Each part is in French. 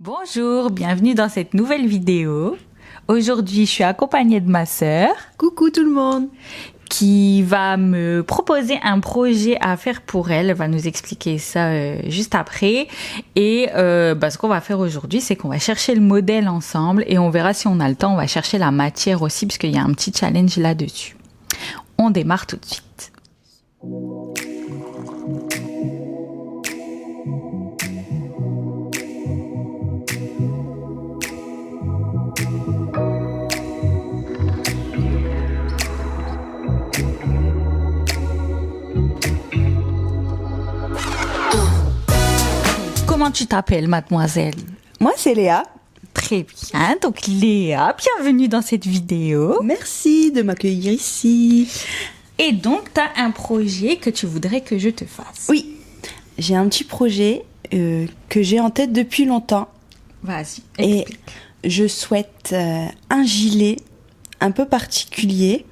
Bonjour, bienvenue dans cette nouvelle vidéo. Aujourd'hui, je suis accompagnée de ma sœur. Coucou tout le monde. Qui va me proposer un projet à faire pour elle. Elle va nous expliquer ça juste après. Et ce qu'on va faire aujourd'hui, c'est qu'on va chercher le modèle ensemble et on verra si on a le temps. On va chercher la matière aussi parce qu'il y a un petit challenge là-dessus. On démarre tout de suite. Comment tu t'appelles, mademoiselle? Moi, c'est Léa. Très bien. Donc, Léa, bienvenue dans cette vidéo. Merci de m'accueillir ici. Et donc, tu as un projet que tu voudrais que je te fasse. Oui, j'ai un petit projet que j'ai en tête depuis longtemps. Vas-y, explique. Et je souhaite un gilet un peu particulier.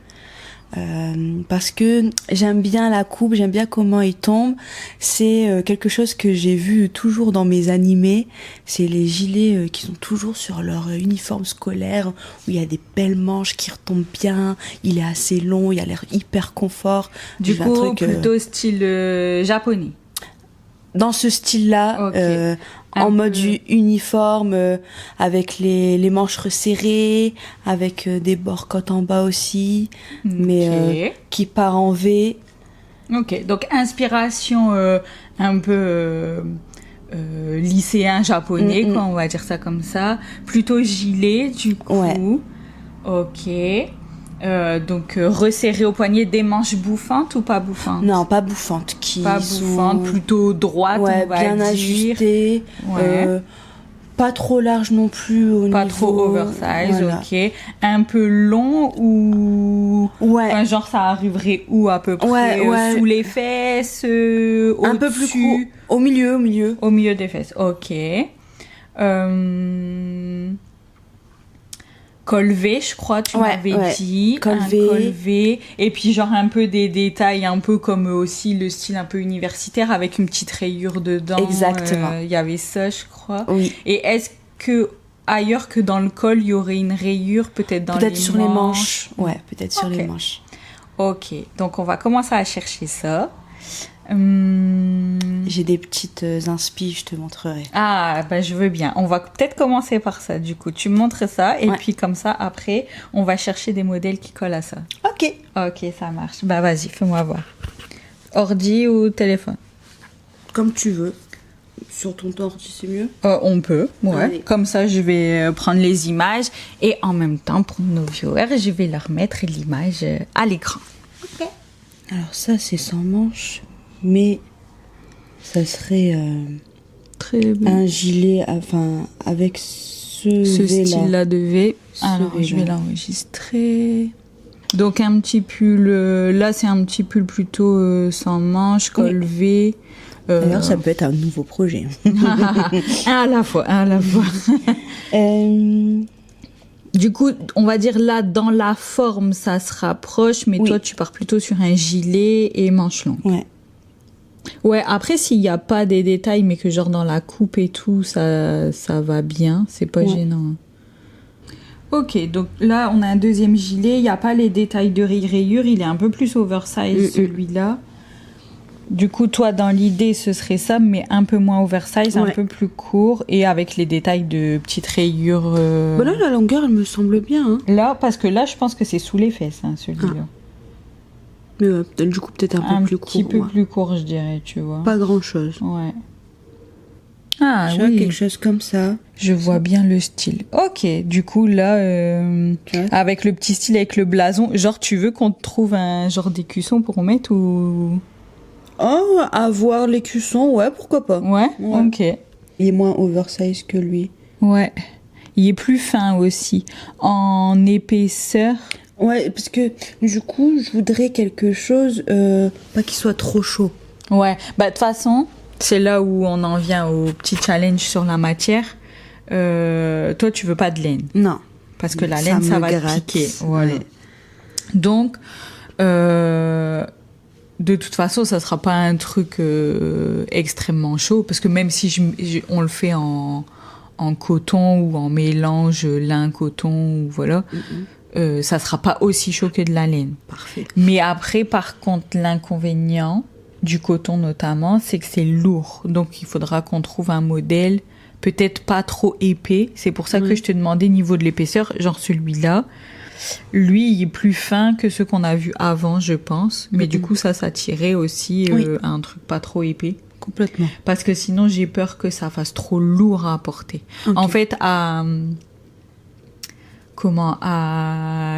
Parce que j'aime bien la coupe, j'aime bien comment il tombe. C'est quelque chose que j'ai vu toujours dans mes animés. C'est les gilets qui sont toujours sur leur uniforme scolaire, où il y a des belles manches qui retombent bien. Il est assez long, il a l'air hyper confort. Du coup, plutôt style japonais. Dans ce style-là, okay. En mode uniforme, avec les manches resserrées, avec des bords côte en bas aussi, mais qui part en V. Ok, donc inspiration un peu lycéen japonais, quoi, on va dire ça comme ça. Plutôt gilet, du coup. Ouais. Ok. Donc resserré au poignet, des manches bouffantes ou pas bouffantes? Non, pas bouffantes. Pas bouffantes, plutôt droites, on va bien dire. ajustées. Ouais. Pas trop large non plus pas trop oversize, voilà. Ok. Un peu long ou... Ouais. Enfin, genre ça arriverait où à peu près? Sous les fesses, un peu plus court. Au milieu. Au milieu des fesses, ok. Col V, je crois, tu m'avais dit. Col V. Et puis, genre, un peu des détails, un peu comme aussi le style un peu universitaire, avec une petite rayure dedans. Exactement. Il y avait ça, je crois. Oui. Et est-ce que, ailleurs que dans le col, il y aurait une rayure, peut-être dans les manches? Peut-être sur les manches. Ouais, peut-être sur les manches. Ok. Donc, on va commencer à chercher ça. J'ai des petites inspi, je te montrerai. Ah, je veux bien. On va peut-être commencer par ça, du coup. Tu me montres ça, et puis comme ça, après, on va chercher des modèles qui collent à ça. Ok. Ok, ça marche. Vas-y, fais-moi voir. Ordi ou téléphone? Comme tu veux. Sur ton ordi, c'est mieux? On peut, ouais. Allez. Comme ça, je vais prendre les images, et en même temps, pour nos viewers, je vais leur mettre l'image à l'écran. Ok. Alors ça, c'est sans manche. Mais ça serait un gilet, avec ce style-là de V. Alors, je vais l'enregistrer. Donc, un petit pull, là, c'est un petit pull plutôt sans manche, col V. D'ailleurs, ça peut être un nouveau projet. un à la fois. Du coup, on va dire là, dans la forme, ça se rapproche, mais toi, tu pars plutôt sur un gilet et manches longues. Ouais, après, s'il n'y a pas des détails, mais que genre dans la coupe et tout, ça va bien, c'est pas gênant. Ok, donc là, on a un deuxième gilet, il n'y a pas les détails de rayures, il est un peu plus oversize, celui-là. Du coup, toi, dans l'idée, ce serait ça, mais un peu moins oversize, un peu plus court, et avec les détails de petites rayures... Là, la longueur, elle me semble bien. Hein. Là, parce que là, je pense que c'est sous les fesses, celui-là. Mais du coup, peut-être un peu plus court. Un petit peu plus court, je dirais, tu vois. Pas grand-chose. Ouais. Ah tu vois, quelque chose comme ça. Je vois bien le style. Ok, du coup, là, avec le petit style, avec le blason, genre, tu veux qu'on te trouve un genre d'écusson pour mettre ou... Oh, avoir l'écusson, ouais, pourquoi pas. Ouais, ok. Il est moins oversize que lui. Ouais. Il est plus fin aussi. En épaisseur... Ouais, parce que du coup, je voudrais quelque chose, pas qu'il soit trop chaud. Ouais, de toute façon, c'est là où on en vient au petit challenge sur la matière. Toi, tu veux pas de laine? Non. Parce que la laine, ça va te piquer. Voilà. Donc, de toute façon, ça sera pas un truc extrêmement chaud, parce que même si on le fait en en coton ou en mélange lin-coton, ou voilà, ça sera pas aussi chaud que de la laine. Parfait. Mais après, par contre, l'inconvénient du coton notamment, c'est que c'est lourd. Donc, il faudra qu'on trouve un modèle peut-être pas trop épais. C'est pour ça que je te demandais niveau de l'épaisseur, genre celui-là. Lui, il est plus fin que ceux qu'on a vus avant, je pense. Mais du coup, ça tirait aussi à un truc pas trop épais. Complètement. Parce que sinon, j'ai peur que ça fasse trop lourd à porter. Okay. En fait, à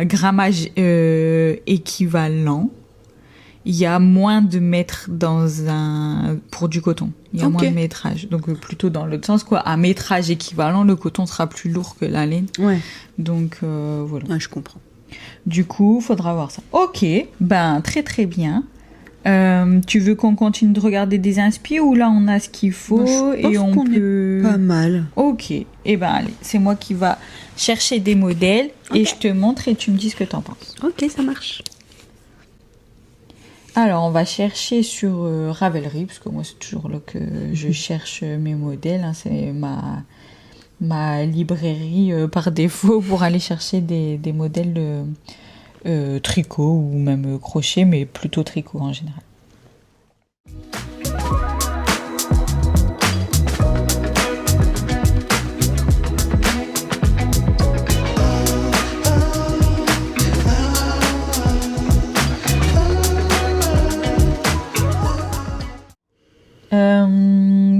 grammage équivalent, il y a moins de mètres pour du coton. Il y a moins de métrage. Donc, plutôt dans l'autre sens, quoi. À métrage équivalent, le coton sera plus lourd que la laine. Ouais. Donc, voilà. Ouais, je comprends. Du coup, faudra voir ça. Ok. Ben, très, très bien. Tu veux qu'on continue de regarder des inspi ou là, on a ce qu'il faut et on peut... Pas mal. Ok. Eh ben, allez. C'est moi qui va chercher des modèles et je te montre et tu me dis ce que t'en penses. Ok, ça marche. Alors, on va chercher sur Ravelry, parce que moi, c'est toujours là que je cherche mes modèles. Hein, c'est ma librairie par défaut pour aller chercher des modèles de tricot ou même crochet, mais plutôt tricot en général.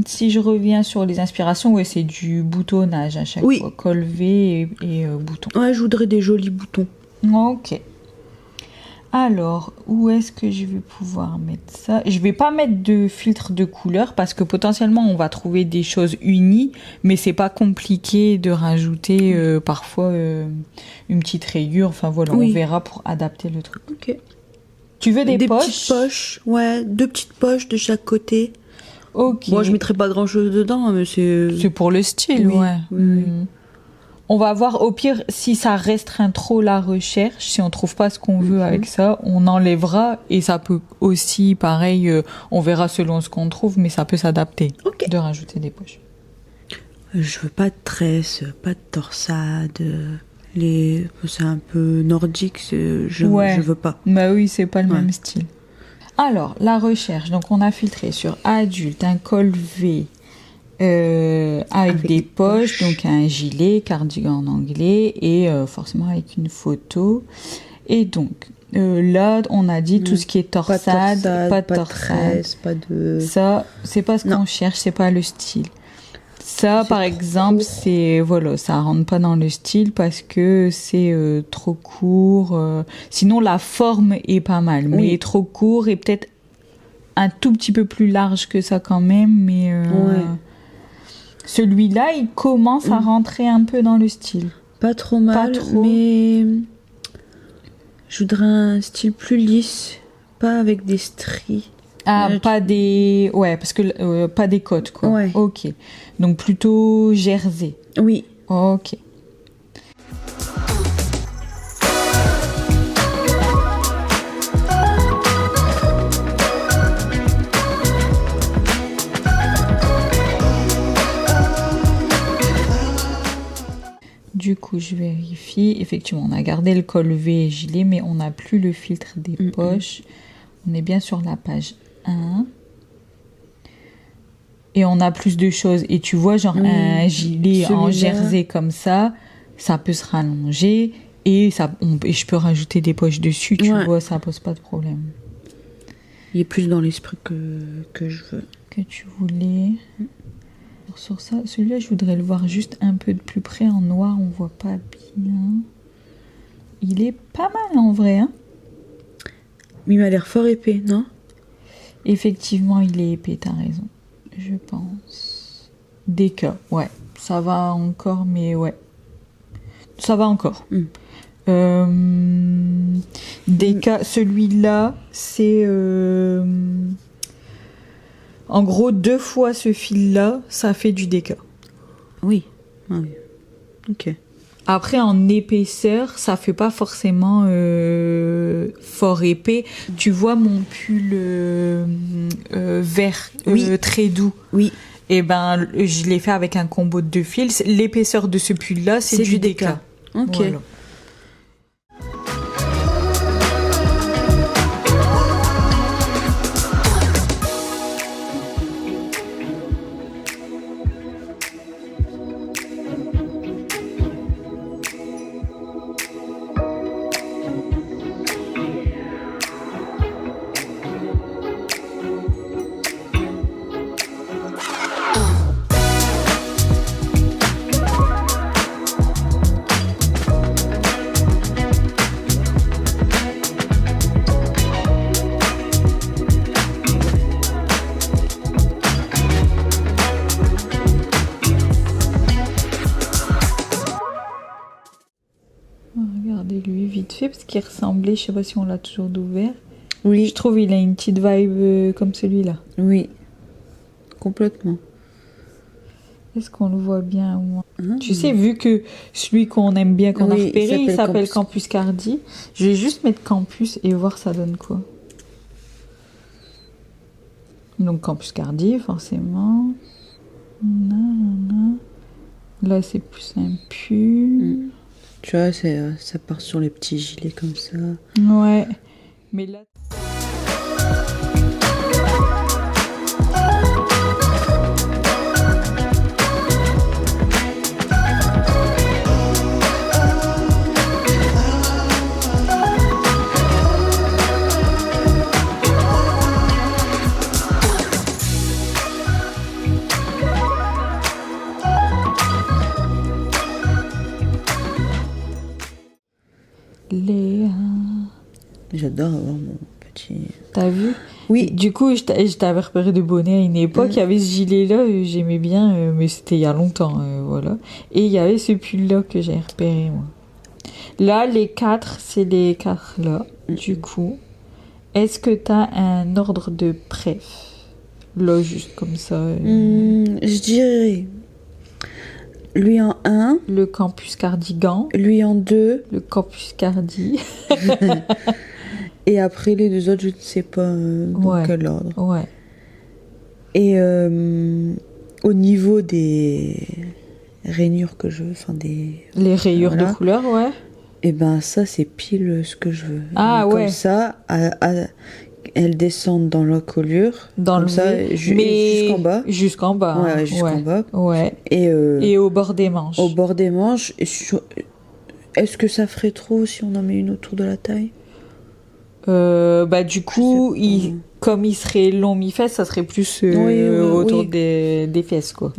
Si je reviens sur les inspirations, ouais, c'est du boutonnage à chaque fois, col V et bouton. Ouais, je voudrais des jolis boutons. Ok. Alors, où est-ce que je vais pouvoir mettre ça ? Je vais pas mettre de filtre de couleur parce que potentiellement on va trouver des choses unies, mais c'est pas compliqué de rajouter parfois une petite rayure. Enfin voilà, on verra pour adapter le truc. Ok. Tu veux des poches ? Petites poches, ouais, 2 petites poches de chaque côté. Ok. Moi, je mettrai pas grand-chose dedans, mais c'est... C'est pour le style, ouais. Oui. On va voir, au pire, si ça restreint trop la recherche, si on trouve pas ce qu'on veut avec ça, on enlèvera et ça peut aussi, pareil, on verra selon ce qu'on trouve, mais ça peut s'adapter de rajouter des poches. Je veux pas de tresses, pas de torsade, c'est un peu nordique, je veux pas. Bah oui, c'est pas le même style. Alors, la recherche, donc on a filtré sur adulte, un col V avec des poches, donc un gilet, cardigan anglais et forcément avec une photo. Et donc, là, on a dit tout ce qui est torsade, pas de torsade. Pas de... Ça, c'est pas ce qu'on cherche, c'est pas le style. Ça, par exemple, ça rentre pas dans le style parce que c'est trop court. Sinon, la forme est pas mal, mais trop court et peut-être un tout petit peu plus large que ça quand même. Mais celui-là, il commence à rentrer un peu dans le style. Pas trop mal, mais je voudrais un style plus lisse, pas avec des stries. Ah, pas des... Ouais, parce que pas des côtes, quoi. Ouais. Ok. Donc, plutôt jersey. Oui. Ok. Du coup, je vérifie. Effectivement, on a gardé le col V et gilet, mais on n'a plus le filtre des poches. On est bien sur la page 1. Et on a plus de choses. Et tu vois, genre un gilet en jersey comme ça peut se rallonger. Et je peux rajouter des poches dessus, tu vois, ça pose pas de problème. Il est plus dans l'esprit que je veux. Que tu voulais. Sur ça, celui-là, je voudrais le voir juste un peu de plus près. En noir, on voit pas bien. Il est pas mal en vrai, hein. Il m'a l'air fort épais, non ? Effectivement, il est épais, t'as raison. Je pense. Des cas, ouais. Ça va encore, mais ouais. Ça va encore. Des cas, celui-là, c'est... En gros, 2 fois ce fil-là, ça fait du déca. Oui. Ah oui. Ok. Après, en épaisseur, ça fait pas forcément fort épais. Tu vois mon pull vert, très doux. Oui. Et ben, je l'ai fait avec un combo de 2 fils. L'épaisseur de ce pull-là, c'est du Decca. Ok. Voilà. Regardez-lui vite fait, parce qu'il ressemblait, je sais pas si on l'a toujours ouvert. Oui. Je trouve il a une petite vibe comme celui-là. Oui. Complètement. Est-ce qu'on le voit bien au moins? Tu sais, vu que celui qu'on aime bien, qu'on a repéré, il s'appelle Campus Cardi. Je vais juste mettre Campus et voir ça donne quoi. Donc Campus Cardi, forcément. Là, c'est plus un pull. Tu vois, ça part sur les petits gilets comme ça. Ouais. Mais là... Léa. J'adore avoir mon petit... T'as vu? Oui. Du coup, je t'avais repéré de bonnet à une époque. Il y avait ce gilet-là, j'aimais bien, mais c'était il y a longtemps, voilà. Et il y avait ce pull-là que j'ai repéré, moi. Là, les 4, c'est les 4 là. Du coup, est-ce que t'as un ordre de préf? Là, juste comme ça. Je dirais... Lui en 1. Le Campus Cardigan. Lui en 2. Le Campus Cardi. Et après, les 2 autres, je ne sais pas dans quel ordre. Ouais. Et au niveau des rainures que je veux, enfin des... Les rayures de couleur, ouais. Et ben ça, c'est pile ce que je veux. Ah donc, ouais. Comme ça, elles descendent dans la colure. Dans comme le ça, mais jusqu'en bas. Jusqu'en bas. Ouais, Hein. jusqu'en bas. Ouais. Et au bord des manches. Au bord des manches. Est-ce que ça ferait trop si on en met une autour de la taille? Bah du coup, comme il serait long mi-fesse, ça serait plus autour des fesses, quoi.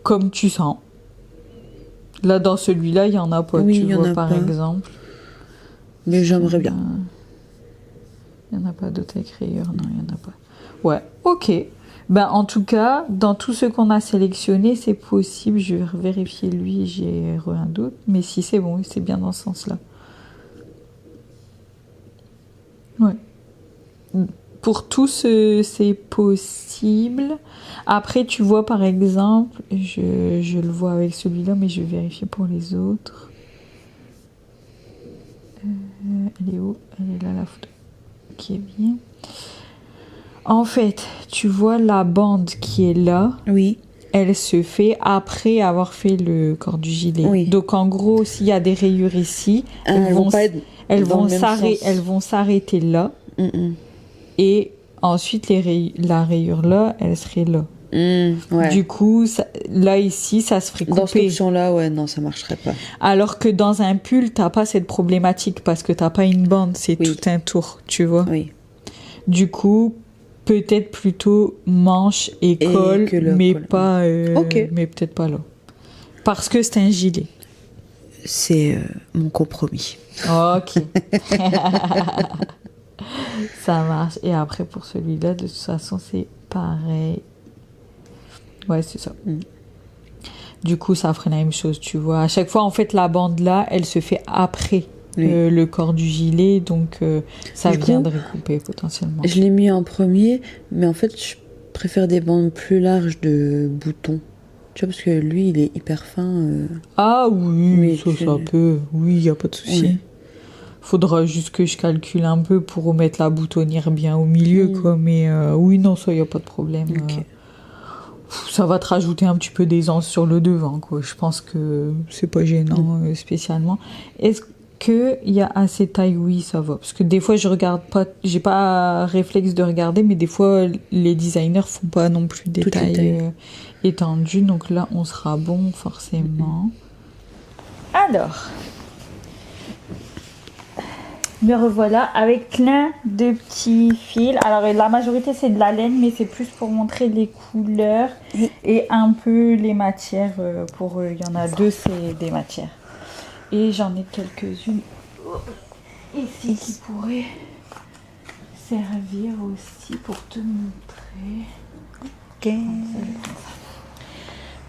Comme tu sens. Là, dans celui-là, il y en a pas, tu vois, par exemple. Mais j'aimerais bien. Il n'y en a pas d'autres avec rayures, non, il n'y en a pas. Ouais, ok. Ben, en tout cas, dans tout ce qu'on a sélectionné, c'est possible. Je vais vérifier lui, j'ai un doute. Mais si c'est bon, c'est bien dans ce sens-là. Ouais. Pour tous, c'est possible. Après, tu vois, par exemple, je le vois avec celui-là, mais je vais vérifier pour les autres. Elle est où? Elle est là, la photo. Qui est bien. En fait, tu vois la bande qui est là. Oui. Elle se fait après avoir fait le corps du gilet. Oui. Donc en gros, s'il y a des rayures ici, elles vont s'arrêter là. Et ensuite, la rayure là, elle serait là. Ouais. Du coup, là ici, ça se ferait couper. Dans cette option-là, ouais, non, ça marcherait pas. Alors que dans un pull, t'as pas cette problématique parce que t'as pas une bande, c'est tout un tour, tu vois. Oui. Du coup, peut-être plutôt manche et col, mais pas, mais peut-être pas là. Parce que c'est un gilet. C'est mon compromis. Ok. Ça marche. Et après, pour celui-là, de toute façon, c'est pareil. Ouais, c'est ça. Du coup, ça ferait la même chose, tu vois. À chaque fois, en fait, la bande là, elle se fait après le corps du gilet, donc ça viendrait couper potentiellement. Je l'ai mis en premier, mais en fait, je préfère des bandes plus larges de boutons. Tu vois, parce que lui, il est hyper fin. Ah oui, ça peut. Oui, il n'y a pas de souci. Oui. Faudra juste que je calcule un peu pour remettre la boutonnière bien au milieu, quoi. Mais oui, non, ça, il n'y a pas de problème. Okay. ça va te rajouter un petit peu d'aisance sur le devant, quoi. Je pense que c'est pas gênant spécialement. Est-ce qu'il y a assez de taille? Oui, ça va. Parce que des fois, je regarde pas, j'ai pas réflexe de regarder, mais des fois, les designers font pas non plus des tailles étendues. Donc là, on sera bon, forcément. Alors, me revoilà avec plein de petits fils. Alors, la majorité, c'est de la laine, mais c'est plus pour montrer les couleurs et un peu les matières. Il y en a deux, c'est des matières. Et j'en ai quelques-unes ici qui pourraient servir aussi pour te montrer. Ok.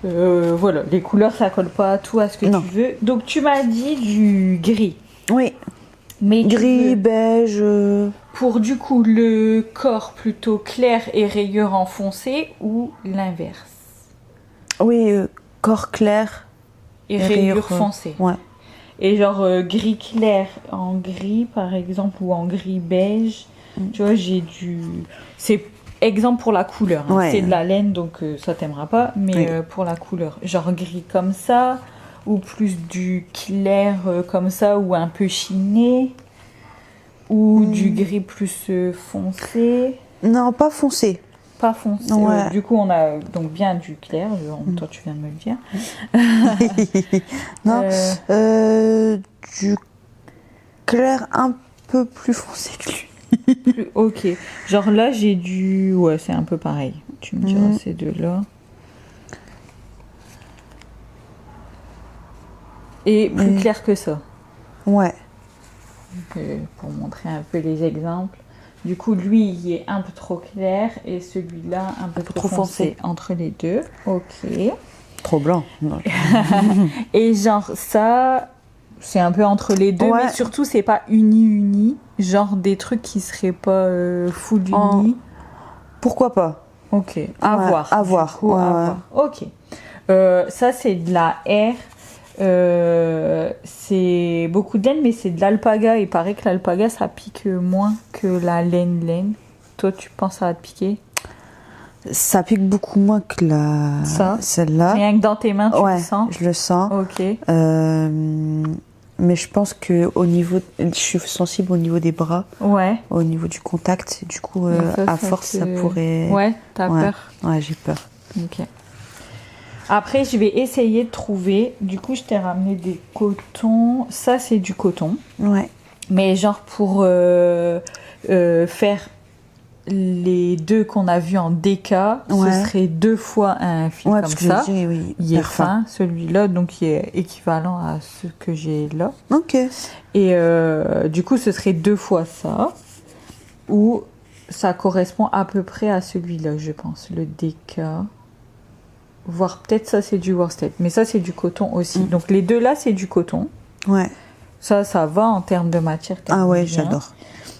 Voilà, les couleurs, ça colle pas tout à ce que tu veux. Donc, tu m'as dit du gris. Oui. Mais gris, beige. Pour du coup le corps plutôt clair et rayures en foncé ou l'inverse? Oui, corps clair et rayures foncées. Ouais. Et genre gris clair en gris par exemple ou en gris beige. Tu vois, j'ai du... C'est exemple pour la couleur. Hein. Ouais. C'est de la laine donc ça t'aimera pas. Mais pour la couleur. Genre gris comme ça. Ou plus du clair comme ça, ou un peu chiné, ou du gris plus foncé. Non, pas foncé. Pas foncé. Ouais. Du coup, on a donc bien du clair, toi tu viens de me le dire. Non, du clair un peu plus foncé que lui. Ok. Genre là, j'ai du... Ouais, c'est un peu pareil. Tu me diras ces deux-là. Et plus clair que ça. Ouais. Donc, pour montrer un peu les exemples. Du coup, lui, il est un peu trop clair et celui-là, un peu trop foncé. Entre les deux. Ok. Trop blanc. Et genre, ça, c'est un peu entre les deux. Ouais. Mais surtout, c'est pas uni. Genre des trucs qui seraient pas full uni. Pourquoi pas? Ok. À voir. À voir. Coup, à voir. Ok. Ça, c'est de la R. C'est beaucoup de laine, mais c'est de l'alpaga. Il paraît que l'alpaga ça pique moins que la laine. Toi, tu penses que ça va te piquer? Ça pique beaucoup moins que celle-là. Rien que dans tes mains, tu le sens? Je le sens. Ok. Mais je pense que je suis sensible au niveau des bras. Ouais. Au niveau du contact. Du coup, à force, ça pourrait. Ouais, t'as peur? Ouais, j'ai peur. Ok. Après, je vais essayer de trouver. Du coup, je t'ai ramené des cotons. Ça, c'est du coton. Ouais. Mais genre pour faire les deux qu'on a vus en DK, ce serait 2 fois un fil comme ça. Il est fin, celui-là, donc il est équivalent à ce que j'ai là. Ok. Et du coup, ce serait 2 fois ça. Ou ça correspond à peu près à celui-là, je pense, le DK. Voire peut-être ça c'est du worsted, mais ça c'est du coton aussi. Donc les deux là c'est du coton. Ouais. Ça va en termes de matière. Ah ouais, j'adore.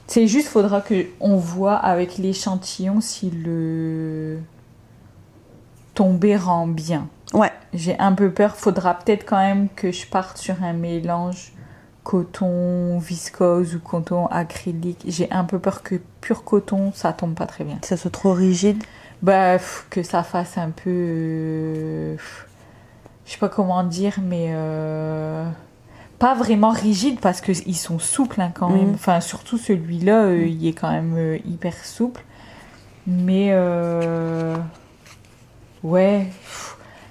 C'est juste faudra que on voit avec l'échantillon si le tombé rend bien. Ouais. J'ai un peu peur. Faudra peut-être quand même que je parte sur un mélange coton viscose ou coton acrylique. J'ai un peu peur que pur coton ça tombe pas très bien. Que ça soit trop rigide. Bah, que ça fasse un peu... je sais pas comment dire, mais... pas vraiment rigide, parce qu'ils sont souples hein, quand même. Enfin, surtout celui-là, il est quand même hyper souple. Mais... ouais...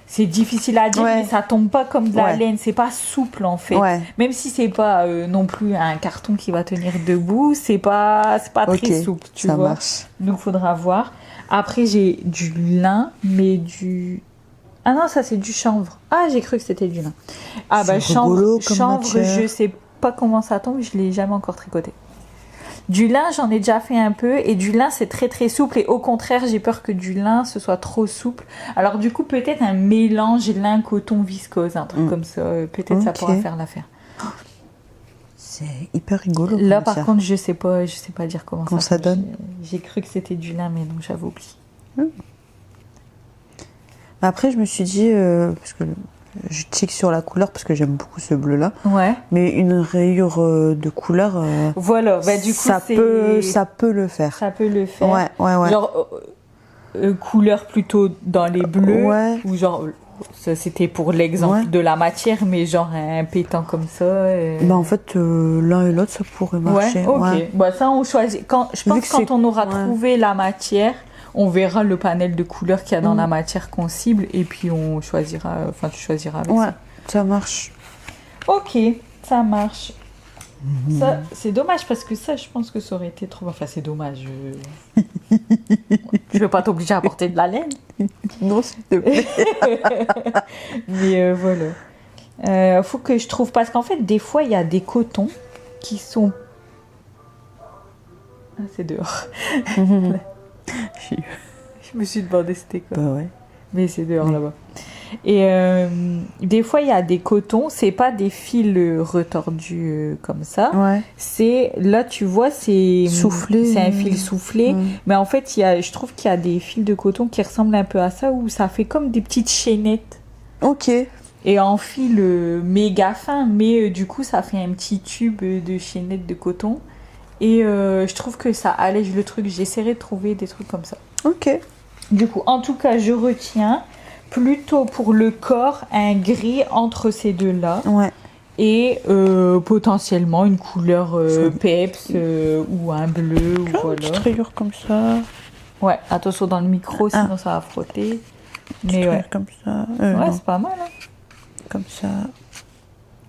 C'est difficile à dire, mais ça tombe pas comme de la laine. C'est pas souple, en fait. Ouais. Même si c'est pas non plus un carton qui va tenir debout, c'est pas très souple, tu vois. Marche. Donc, faudra voir. Après, j'ai du lin, mais du... Ah non, ça, c'est du chanvre. Ah, j'ai cru que c'était du lin. Ah, bah, chanvre, je sais pas comment ça tombe. Je l'ai jamais encore tricoté. Du lin, j'en ai déjà fait un peu. Et du lin, c'est très, très souple. Et au contraire, j'ai peur que du lin, ce soit trop souple. Alors, du coup, peut-être un mélange lin, coton, viscose. Un truc comme ça. Peut-être ça pourra faire l'affaire. C'est hyper rigolo. Là, par contre, je sais pas dire comment ça donne. J'ai cru que c'était du lin, mais non, j'avais oublié. Après, je me suis dit, parce que je check sur la couleur, parce que j'aime beaucoup ce bleu-là. Ouais. Mais une rayure de couleur, voilà, bah, du coup, ça peut le faire. Ça peut le faire. Ouais. Genre, couleur plutôt dans les bleus, ouais. ou genre, ça c'était pour l'exemple de la matière, mais genre un pétant comme ça. En fait, l'un et l'autre, ça pourrait marcher. Ouais, ok. Ouais. Bah, ça, on choisit. Je pense que quand on aura trouvé la matière, on verra le panel de couleurs qu'il y a dans la matière qu'on cible, et puis on choisira, tu choisiras avec ça. Ça marche. Ok, ça marche. Ça, c'est dommage parce que ça, je pense que ça aurait été trop... Enfin, c'est dommage. Je veux pas t'obliger à porter de la laine. Non, s'il te plaît. Mais voilà. Faut que je trouve... Parce qu'en fait, des fois, il y a des cotons qui sont... Ah, c'est dehors. Je me suis demandé c'était quoi. Bah ouais. Mais c'est dehors là-bas. Et des fois, il y a des cotons, c'est pas des fils retordus comme ça. Ouais. C'est, là, tu vois, c'est soufflé. C'est un fil soufflé. Mais en fait, je trouve qu'il y a des fils de coton qui ressemblent un peu à ça, où ça fait comme des petites chaînettes. Ok. Et en fil méga fin, mais du coup, ça fait un petit tube de chaînettes de coton. Et je trouve que ça allège le truc. J'essaierai de trouver des trucs comme ça. Ok. Du coup, en tout cas, je retiens plutôt pour le corps un gris entre ces deux-là. Ouais. Et potentiellement une couleur peps ou un bleu. Ou voilà. Une petite rayure comme ça. Ouais, attention dans le micro, sinon ça va frotter. Mais ouais. Comme ça. Ouais, c'est pas mal. Hein. Comme ça.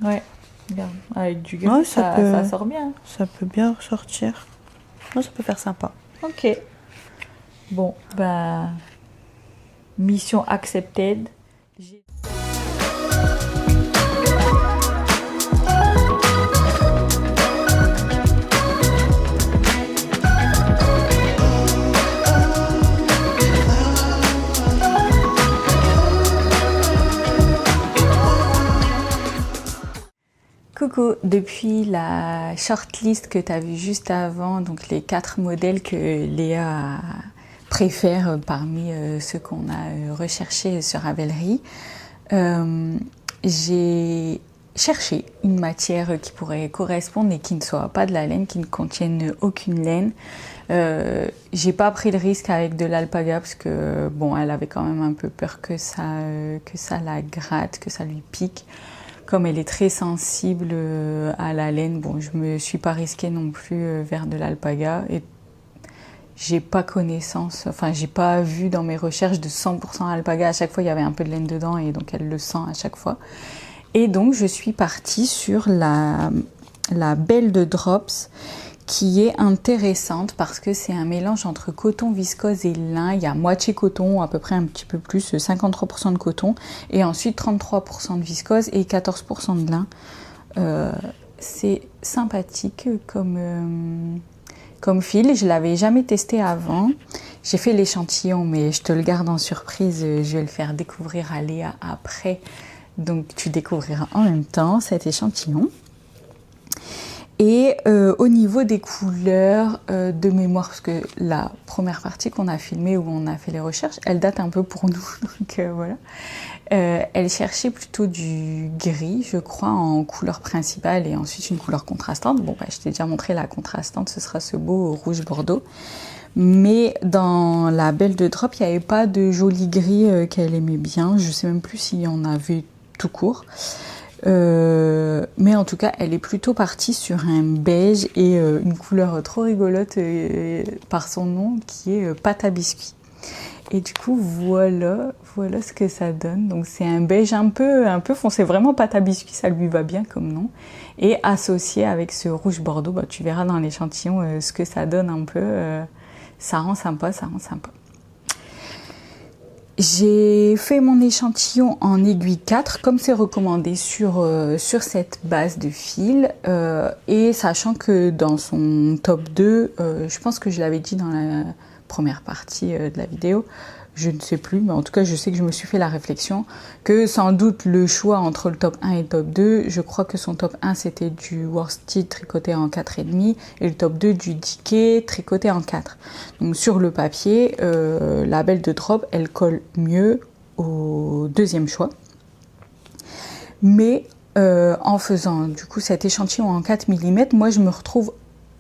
Ouais, regarde. Avec du gris, ça sort bien. Ça peut bien ressortir. Non, ça peut faire sympa. Ok. Bon, bah... Mission accepted. Coucou, depuis la shortlist que tu as vue juste avant, donc les 4 modèles que Léa préfère parmi ceux qu'on a recherchés sur Ravelry, j'ai cherché une matière qui pourrait correspondre et qui ne soit pas de la laine, qui ne contienne aucune laine. J'ai pas pris le risque avec de l'alpaga parce que bon, elle avait quand même un peu peur que ça la gratte, que ça lui pique. Comme elle est très sensible à la laine, bon, je me suis pas risquée non plus vers de l'alpaga et j'ai pas connaissance, enfin j'ai pas vu dans mes recherches de 100% alpaga. À chaque fois il y avait un peu de laine dedans et donc elle le sent à chaque fois. Et donc je suis partie sur la Belle de Drops, qui est intéressante parce que c'est un mélange entre coton viscose et lin. Il y a moitié coton, à peu près un petit peu plus, 53% de coton, et ensuite 33% de viscose et 14% de lin. C'est sympathique comme fil. Je l'avais jamais testé avant. J'ai fait l'échantillon, mais je te le garde en surprise. Je vais le faire découvrir à Léa après. Donc tu découvriras en même temps cet échantillon. Et au niveau des couleurs de mémoire, parce que la première partie qu'on a filmée où on a fait les recherches, elle date un peu pour nous, donc voilà. Elle cherchait plutôt du gris, je crois, en couleur principale et ensuite une couleur contrastante. Bon, bah, je t'ai déjà montré la contrastante, ce sera ce beau rouge bordeaux. Mais dans la Belle de Drop, il n'y avait pas de joli gris qu'elle aimait bien. Je sais même plus s'il y en avait tout court. Mais en tout cas elle est plutôt partie sur un beige et une couleur trop rigolote par son nom qui est pâte à biscuit. Et du coup voilà ce que ça donne. Donc c'est un beige un peu foncé, vraiment pâte à biscuit, ça lui va bien comme nom. Et associé avec ce rouge bordeaux, bah, tu verras dans l'échantillon ce que ça donne un peu. Ça rend sympa. J'ai fait mon échantillon en aiguille 4 comme c'est recommandé sur cette base de fil et sachant que dans son top 2, je pense que je l'avais dit dans la première partie de la vidéo, je ne sais plus, mais en tout cas je sais que je me suis fait la réflexion que sans doute le choix entre le top 1 et le top 2, je crois que son top 1 c'était du worsted tricoté en 4,5 et le top 2 du Diké tricoté en 4. Donc sur le papier, la Belle de Drop elle colle mieux au deuxième choix, mais en faisant du coup cet échantillon en 4 mm, moi je me retrouve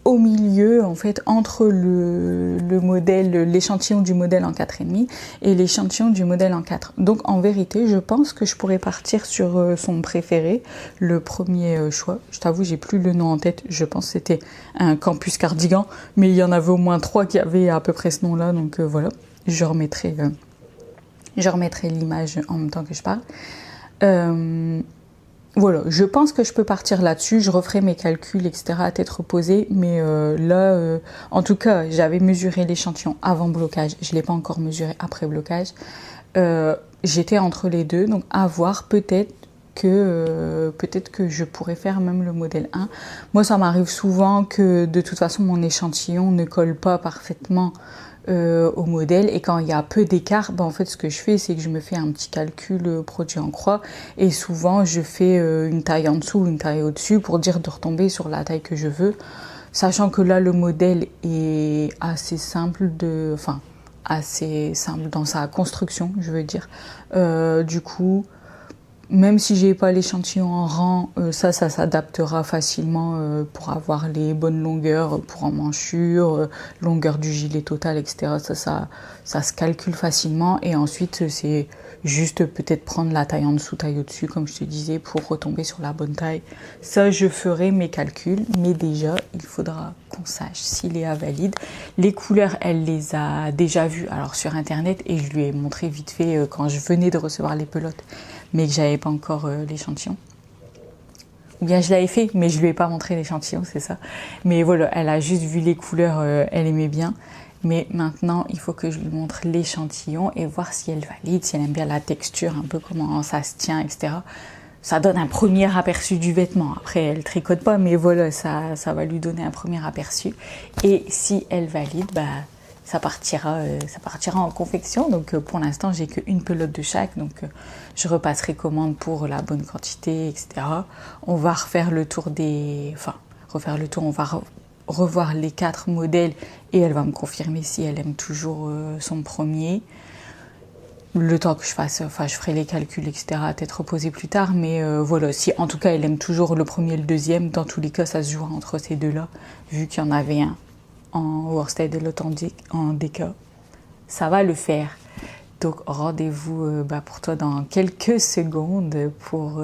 au milieu, en fait, entre le modèle, l'échantillon du modèle en 4,5 et l'échantillon du modèle en 4. Donc, en vérité, je pense que je pourrais partir sur son préféré, le premier choix. Je t'avoue, j'ai plus le nom en tête. Je pense que c'était un campus cardigan, mais il y en avait au moins 3 qui avaient à peu près ce nom-là. Donc, voilà, je remettrai l'image en même temps que je parle. Voilà, je pense que je peux partir là-dessus, je referai mes calculs, etc. à tête reposée, mais en tout cas, j'avais mesuré l'échantillon avant blocage, je ne l'ai pas encore mesuré après blocage. J'étais entre les deux, donc à voir, peut-être que je pourrais faire même le modèle 1. Moi, ça m'arrive souvent que de toute façon, mon échantillon ne colle pas parfaitement au modèle, et quand il y a peu d'écart, en fait ce que je fais, c'est que je me fais un petit calcul produit en croix, et souvent je fais une taille en dessous, une taille au-dessus pour dire de retomber sur la taille que je veux, sachant que là le modèle est assez simple dans sa construction, je veux dire. Du coup, même si j'ai pas l'échantillon en rang, ça s'adaptera facilement pour avoir les bonnes longueurs pour emmanchure, longueur du gilet total, etc. Ça se calcule facilement, et ensuite c'est juste peut-être prendre la taille en dessous, taille au-dessus, comme je te disais, pour retomber sur la bonne taille. Ça, je ferai mes calculs, mais déjà, il faudra qu'on sache si Léa valide. Les couleurs, elle les a déjà vues alors sur internet, et je lui ai montré vite fait quand je venais de recevoir les pelotes, mais que j'avais pas encore l'échantillon. Ou bien je l'avais fait, mais je lui ai pas montré l'échantillon, c'est ça. Mais voilà, elle a juste vu les couleurs, elle aimait bien. Mais maintenant, il faut que je lui montre l'échantillon et voir si elle valide, si elle aime bien la texture, un peu comment ça se tient, etc. Ça donne un premier aperçu du vêtement. Après, elle tricote pas, mais voilà, ça va lui donner un premier aperçu. Et si elle valide, ça partira en confection. Donc pour l'instant, j'ai qu'une pelote de chaque, donc je repasserai commande pour la bonne quantité, etc. On va refaire le tour on va revoir les 4 modèles, et elle va me confirmer si elle aime toujours son premier. Le temps que je ferai les calculs, etc. à tête reposée plus tard, mais voilà, si en tout cas elle aime toujours le premier et le deuxième, dans tous les cas ça se jouera entre ces deux-là, vu qu'il y en avait un en worsted et l'autre en déca. Ça va le faire. Donc rendez-vous pour toi dans quelques secondes pour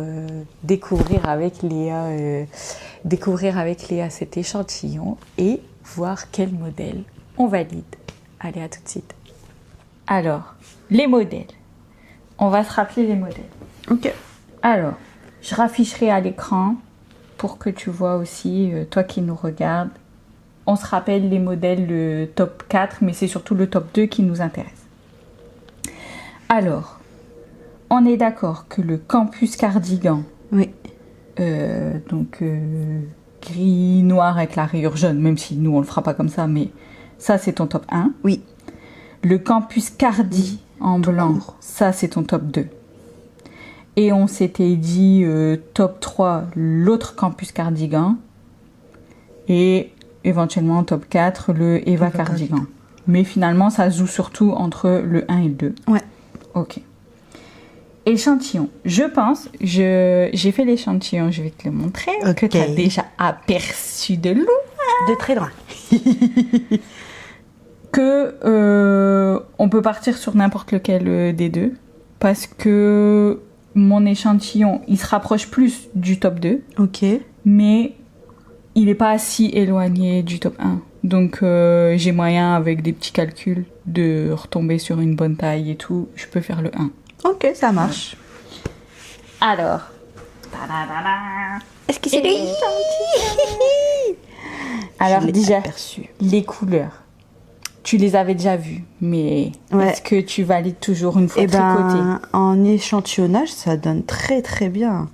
découvrir avec Léa cet échantillon et voir quel modèle on valide. Allez, à tout de suite. Alors, les modèles. On va se rappeler les modèles. Ok. Alors, je rafficherai à l'écran pour que tu vois aussi, toi qui nous regardes. On se rappelle les modèles, le top 4, mais c'est surtout le top 2 qui nous intéresse. Alors, on est d'accord que le campus cardigan, oui. Gris, noir avec la rayure jaune, même si nous on le fera pas comme ça, mais ça c'est ton top 1. Oui. Le campus cardi en blanc, ça c'est ton top 2. Et on s'était dit top 3, l'autre campus cardigan. Et éventuellement top 4, le Eva cardigan. Mais finalement, ça se joue surtout entre le 1 et le 2. Ouais. Ok. Échantillon. Je pense, j'ai fait l'échantillon, je vais te le montrer, que tu as déjà aperçu de loin. De très loin. Que on peut partir sur n'importe lequel des deux, parce que mon échantillon, il se rapproche plus du top 2. Ok. Mais il n'est pas si éloigné du top 1. Donc j'ai moyen, avec des petits calculs, de retomber sur une bonne taille et tout. Je peux faire le 1. Ok, ça marche. Alors. Est-ce que c'est lui? Alors déjà, les couleurs. Tu les avais déjà vues, mais est-ce que tu valides toujours une fois tricoté? En échantillonnage, ça donne très très bien.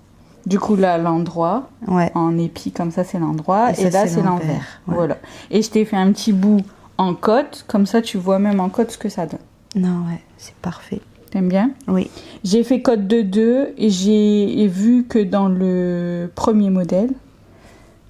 Du coup, là, l'endroit, en épi, comme ça, c'est l'endroit. Et là, c'est l'envers. Ouais. Voilà. Et je t'ai fait un petit bout en cote. Comme ça, tu vois même en cote ce que ça donne. Non, ouais, c'est parfait. T'aimes bien? Oui. J'ai fait cote de 2 et j'ai vu que dans le premier modèle,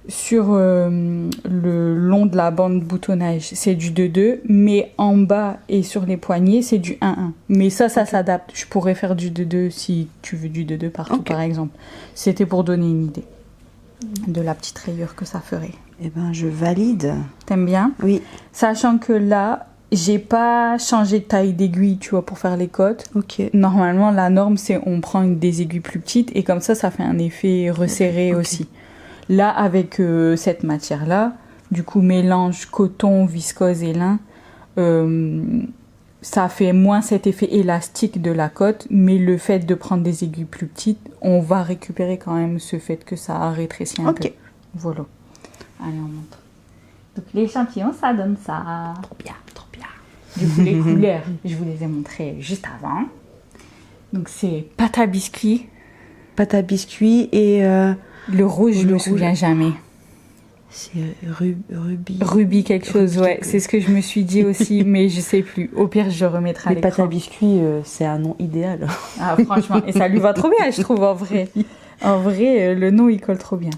sur le long de la bande boutonnage, c'est du 2-2, mais en bas et sur les poignets, c'est du 1-1. Mais ça s'adapte. Je pourrais faire du 2-2 si tu veux du 2-2 partout, par exemple. C'était pour donner une idée. de la petite rayure que ça ferait. Eh ben, je valide. T'aimes bien? Oui. Sachant que là, j'ai pas changé de taille d'aiguille, tu vois, pour faire les côtes. Ok. Normalement, la norme, c'est on prend des aiguilles plus petites et comme ça fait un effet resserré aussi. Là, avec cette matière-là, du coup, mélange coton, viscose et lin, ça fait moins cet effet élastique de la côte, mais le fait de prendre des aiguilles plus petites, on va récupérer quand même ce fait que ça rétrécit un peu. Voilà. Allez, on montre. Donc l'échantillon, ça donne ça. Trop bien, trop bien. Du coup, les couleurs, je vous les ai montrées juste avant. Donc c'est pâte à biscuit. Pâte à biscuit et... le rouge, je me souviens jamais. C'est rubis. Rubis quelque chose, ouais. C'est ce que je me suis dit aussi, mais je sais plus. Au pire, je remettrai à l'écran. Les pâtes à biscuit, c'est un nom idéal. Ah, franchement. Et ça lui va trop bien, je trouve, en vrai. En vrai, le nom, il colle trop bien.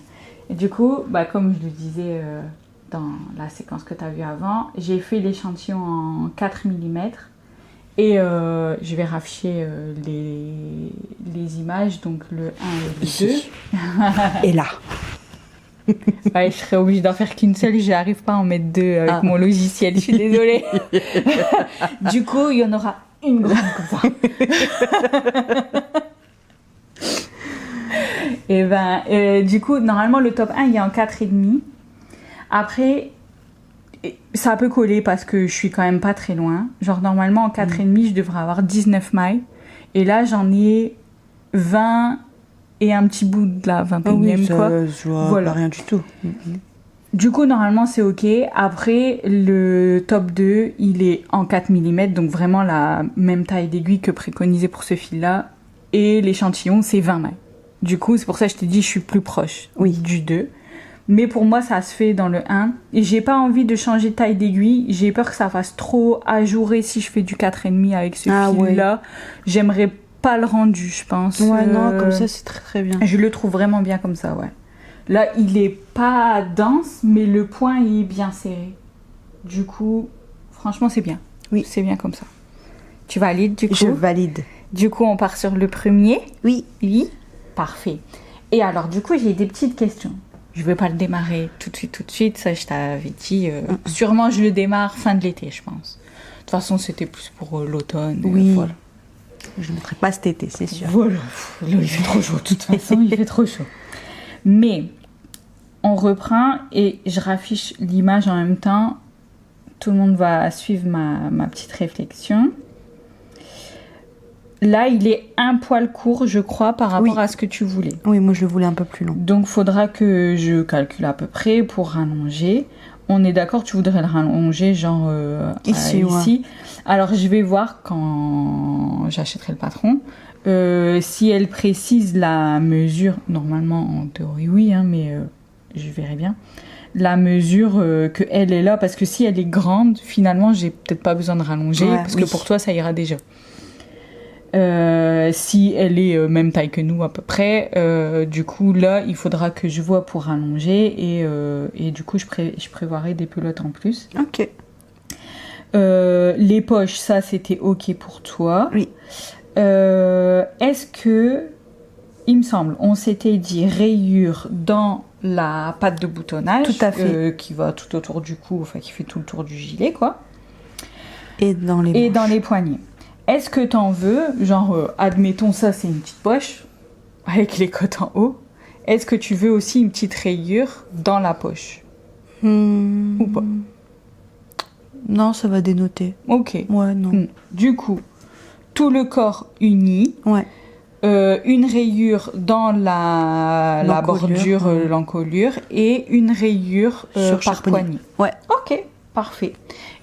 Et du coup, comme je le disais dans la séquence que tu as vue avant, j'ai fait l'échantillon en 4 mm. Et je vais rafficher les images, donc le 1 et le 2. Et là. Ouais, je serais obligée d'en faire qu'une seule, j'arrive pas à en mettre deux avec mon logiciel, je suis désolée. Du coup, il y en aura une grande comme ça. Et du coup, normalement, le top 1, il est en 4,5. Après, ça peut coller parce que je suis quand même pas très loin. Genre, normalement, en 4,5, je devrais avoir 19 mailles. Et là, j'en ai 20 et un petit bout de la 21e, quoi. Je vois pas rien du tout. Du coup, normalement, c'est OK. Après, le top 2, il est en 4 mm, donc vraiment la même taille d'aiguille que préconisé pour ce fil-là. Et l'échantillon, c'est 20 mailles. Du coup, c'est pour ça que je t'ai dit, je suis plus proche du 2. Mais pour moi, ça se fait dans le 1. Et j'ai pas envie de changer de taille d'aiguille. J'ai peur que ça fasse trop ajouré si je fais du 4,5 avec ce fil-là. Ouais. J'aimerais pas le rendu, je pense. Ouais, non, comme ça, c'est très très bien. Je le trouve vraiment bien comme ça, ouais. Là, il est pas dense, mais le point il est bien serré. Du coup, franchement, c'est bien. Oui. C'est bien comme ça. Tu valides, du coup? Je valide. Du coup, on part sur le premier? Oui. Oui. Parfait. Et alors, du coup, j'ai des petites questions. Je vais pas le démarrer tout de suite. Ça, je t'avais dit. Sûrement, je le démarre fin de l'été, je pense. De toute façon, c'était plus pour l'automne. Oui. Voilà. Je ne mettrai pas cet été, c'est sûr. Voilà. Là, il fait trop chaud. De toute façon, il fait trop chaud. Mais, on reprend et je raffiche l'image en même temps. Tout le monde va suivre ma petite réflexion. Là, il est un poil court, je crois, par rapport à ce que tu voulais. Oui, moi, je le voulais un peu plus long. Donc, il faudra que je calcule à peu près pour rallonger. On est d'accord, tu voudrais le rallonger, genre ici. Ouais. Alors, je vais voir quand j'achèterai le patron. Si elle précise la mesure, normalement, en théorie, oui, hein, mais je verrai bien. La mesure qu'elle est là, parce que si elle est grande, finalement, j'ai peut-être pas besoin de rallonger, parce que pour toi, ça ira déjà. Si elle est même taille que nous à peu près, du coup là il faudra que je vois pour allonger et du coup je prévoirai des pelotes en plus. Ok. Les poches, ça c'était ok pour toi. Oui. Est-ce que, il me semble, on s'était dit rayure dans la patte de boutonnage, tout à fait, qui va tout autour du cou, enfin qui fait tout le tour du gilet quoi. Et dans les poignets. Est-ce que t'en veux, genre, admettons ça c'est une petite poche, avec les côtes en haut, est-ce que tu veux aussi une petite rayure dans la poche ou pas? Non, ça va dénoter. Ok. Ouais, non. Du coup, tout le corps uni, ouais. Une rayure dans la bordure, l'encolure, et une rayure par poignet. Ouais. Ok, parfait.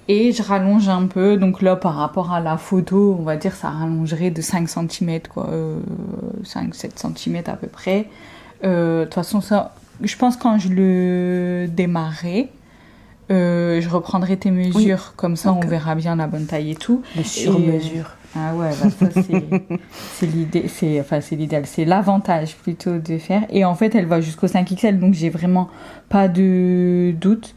Et je rallonge un peu, donc là par rapport à la photo, on va dire ça rallongerait de 5 cm, quoi, 5-7 cm à peu près. De toute façon, ça, je pense quand je le démarrerai, je reprendrai tes mesures, comme ça on verra bien la bonne taille et tout. Les sur-mesures. Ah ouais, bah ça c'est l'idée, c'est l'idéal, c'est l'avantage plutôt de faire. Et en fait, elle va jusqu'au 5XL, donc j'ai vraiment pas de doute.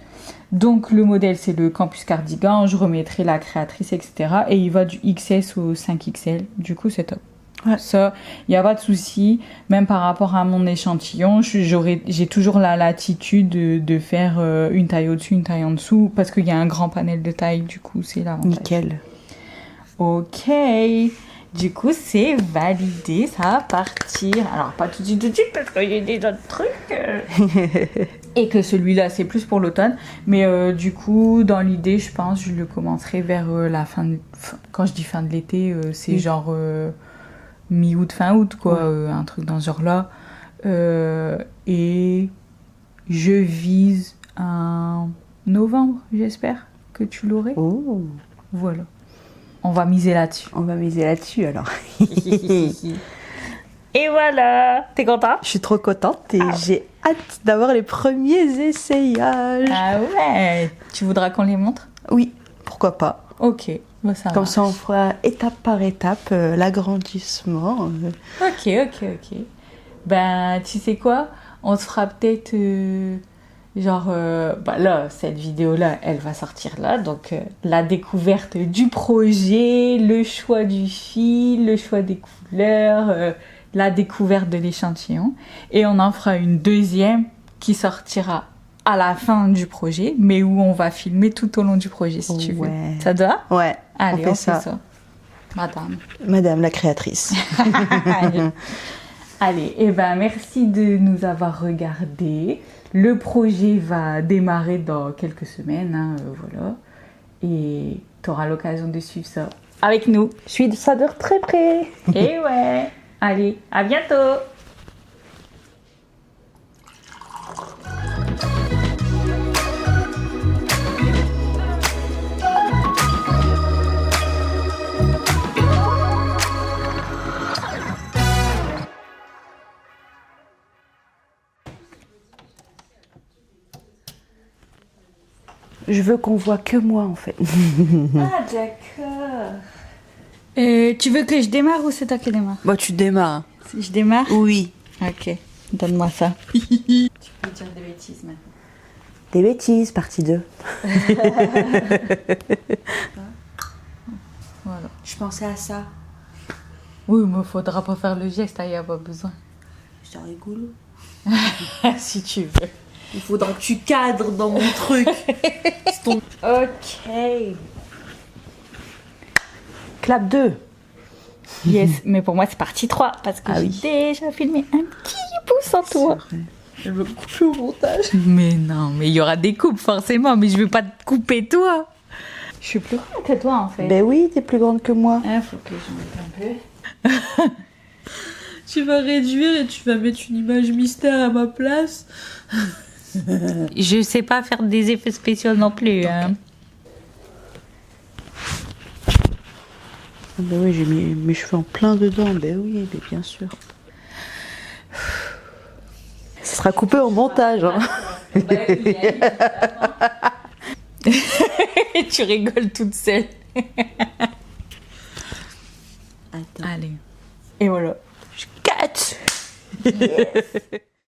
Donc le modèle c'est le Campus Cardigan, je remettrai la créatrice, etc. Et il va du XS au 5XL, du coup c'est top. Ouais. Ça, il n'y a pas de souci. Même par rapport à mon échantillon, j'ai toujours la latitude de faire une taille au-dessus, une taille en dessous, parce qu'il y a un grand panel de taille, du coup, c'est l'avantage. Nickel. Ok. Du coup, c'est validé, ça va partir. Alors, pas tout de suite, parce qu'il y a des autres trucs. Et que celui-là, c'est plus pour l'automne. Mais du coup, dans l'idée, je pense, je le commencerai vers la fin de... Quand je dis fin de l'été, c'est genre mi-août, fin août, quoi. Ouais. Un truc dans ce genre-là. Et je vise un novembre, j'espère que tu l'aurais. Oh. Voilà. On va miser là-dessus. On va miser là-dessus, alors. Et voilà. T'es content? Je suis trop contente et j'ai hâte d'avoir les premiers essayages. Ah ouais. Tu voudras qu'on les montre? Oui, pourquoi pas. Ok. Bah ça comme ça, on fera étape par étape l'agrandissement. Ok. Ben, tu sais quoi? On se fera peut-être... bah là, cette vidéo-là, elle va sortir là. Donc, la découverte du projet, le choix du fil, le choix des couleurs, la découverte de l'échantillon. Et on en fera une deuxième qui sortira à la fin du projet, mais où on va filmer tout au long du projet, si tu veux. Ça te va? Ouais. Allez, on fait ça. Madame la créatrice. Allez, et ben merci de nous avoir regardés. Le projet va démarrer dans quelques semaines, hein, voilà. Et tu auras l'occasion de suivre ça avec nous. Je suis ça de très près. Et ouais. Allez, à bientôt. Je veux qu'on voit que moi, en fait. Ah, d'accord. Tu veux que je démarre ou c'est toi qui démarre? Bah, tu démarres. Si je démarre? Oui. Ok, donne-moi ça. Tu peux dire des bêtises maintenant. Des bêtises, partie 2. Voilà. Je pensais à ça. Oui, mais faudra pas faire le geste, il n'y a pas besoin. C'est rigolo. Si tu veux. Il faudra que tu cadres dans mon truc. Ok. Clap 2. Yes, mais pour moi c'est partie 3 parce que j'ai déjà filmé un petit pouce en toi. Je veux couper au montage. Mais non, mais il y aura des coupes forcément, mais je veux pas te couper toi. Je suis plus grande que toi en fait. Ben oui, t'es plus grande que moi. Faut que je mette un peu. Tu vas réduire et tu vas mettre une image mystère à ma place. Je sais pas faire des effets spéciaux non plus. Okay. Hein. Ben oui, j'ai mis mes cheveux en plein dedans. Ben oui, mais bien sûr. Ça sera coupé au montage. Hein. Tu rigoles toute seule. Attends. Allez. Et voilà. Je catch. Yes.